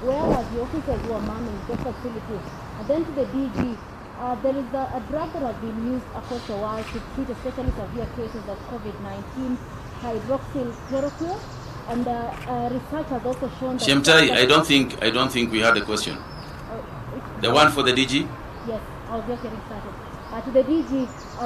whereas the officers who are manning the facility. And then to the DG, there is a drug that has been used across the world to treat especially severe cases of COVID-19, hydroxychloroquine, and research has also shown that... Shemtai, I don't think we had a question. The one for the DG? Yes, I was just getting started. To the DG,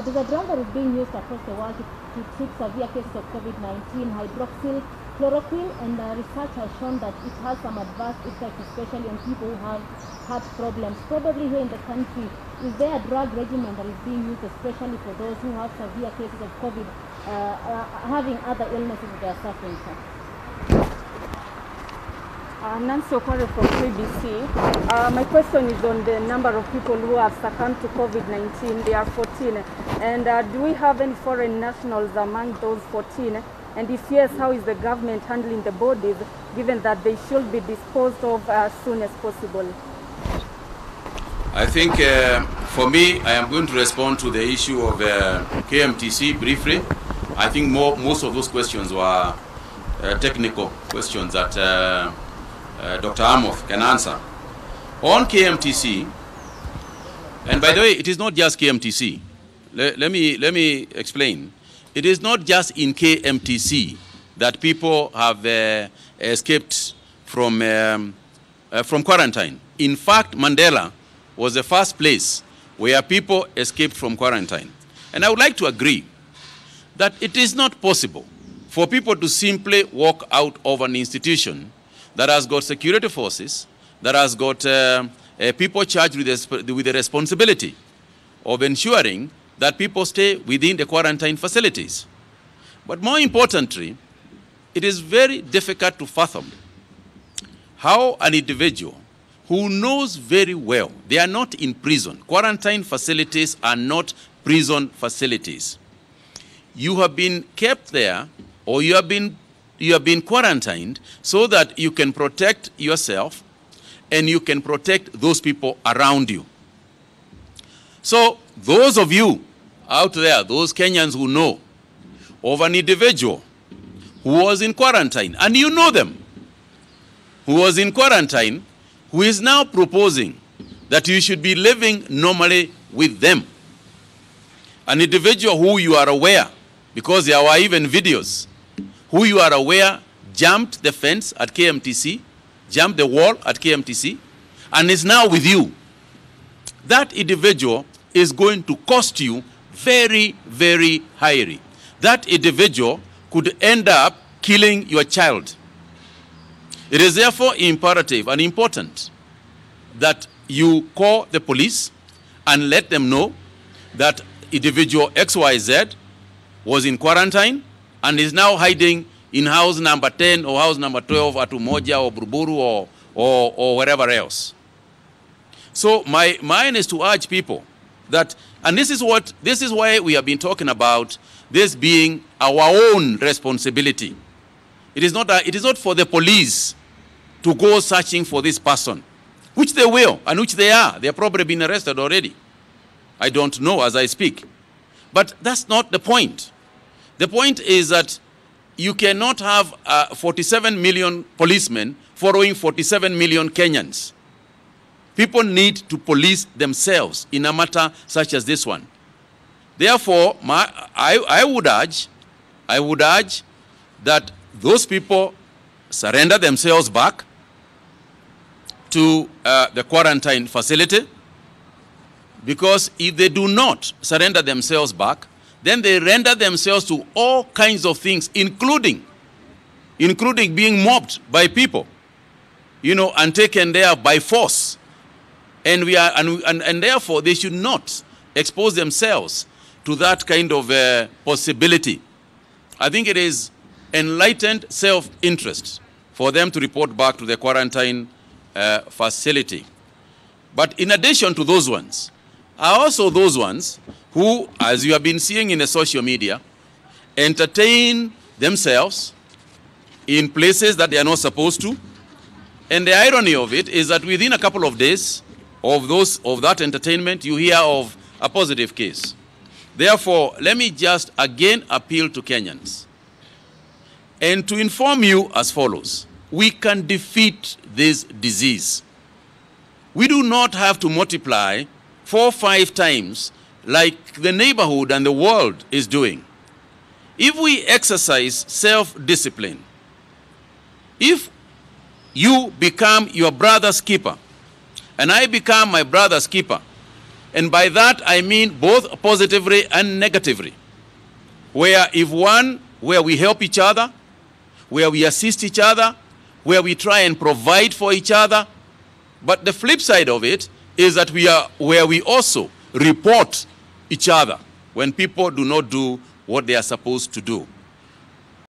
there's a drug that is being used across the world to treat severe cases of COVID-19, hydroxychloroquine, and research has shown that it has some adverse effects, especially on people who have heart problems. Probably here in the country, is there a drug regimen that is being used especially for those who have severe cases of COVID, having other illnesses that they are suffering from? Nancy Okware from KBC. My question is on the number of people who have succumbed to COVID-19. They are 14. And do we have any foreign nationals among those 14? And if yes, how is the government handling the bodies, given that they should be disposed of as soon as possible? I think for me, I am going to respond to the issue of KMTC briefly. I think most of those questions were technical questions that Dr. Amoth can answer. On KMTC, and by the way, it is not just KMTC. Let me explain. It is not just in KMTC that people have escaped from quarantine. In fact, Mandela was the first place where people escaped from quarantine. And I would like to agree that it is not possible for people to simply walk out of an institution that has got security forces, that has got people charged with the responsibility of ensuring that people stay within the quarantine facilities. But more importantly, it is very difficult to fathom how an individual who knows very well they are not in prison. Quarantine facilities are not prison facilities. You have been kept there, or you have been quarantined so that you can protect yourself and you can protect those people around you. So those of you out there, those Kenyans who know of an individual who was in quarantine, and you know them, who was in quarantine, who is now proposing that you should be living normally with them. An individual who you are aware, because there were even videos, who you are aware jumped the fence at KMTC, jumped the wall at KMTC, and is now with you. That individual is going to cost you very, very highly. That individual could end up killing your child. It is therefore imperative and important that you call the police and let them know that individual XYZ was in quarantine and is now hiding in house number 10 or house number 12 at Umoja or Buruburu or wherever else. So mine is to urge people that, and this is why we have been talking about this being our own responsibility. It is not for the police to go searching for this person, which they will, and which they are. They have probably been arrested already. I don't know as I speak. But that's not the point. The point is that you cannot have 47 million policemen following 47 million Kenyans. People need to police themselves in a matter such as this one. Therefore, I would urge that those people surrender themselves back to the quarantine facility, because if they do not surrender themselves back, then they render themselves to all kinds of things, including being mobbed by people, and taken there by force. And therefore they should not expose themselves to that kind of possibility. I think it is enlightened self-interest for them to report back to the quarantine facility. But in addition to those ones, are also those ones who, as you have been seeing in the social media, entertain themselves in places that they are not supposed to. And the irony of it is that within a couple of days of that entertainment, you hear of a positive case. Therefore, let me just again appeal to Kenyans and to inform you as follows. we can defeat this disease. We do not have to multiply 4 or 5 times like the neighborhood and the world is doing. If we exercise self-discipline, if you become your brother's keeper, and I become my brother's keeper, and by that I mean both positively and negatively, where we help each other, where we assist each other, where we try and provide for each other. But the flip side of it is that where we also report each other when people do not do what they are supposed to do.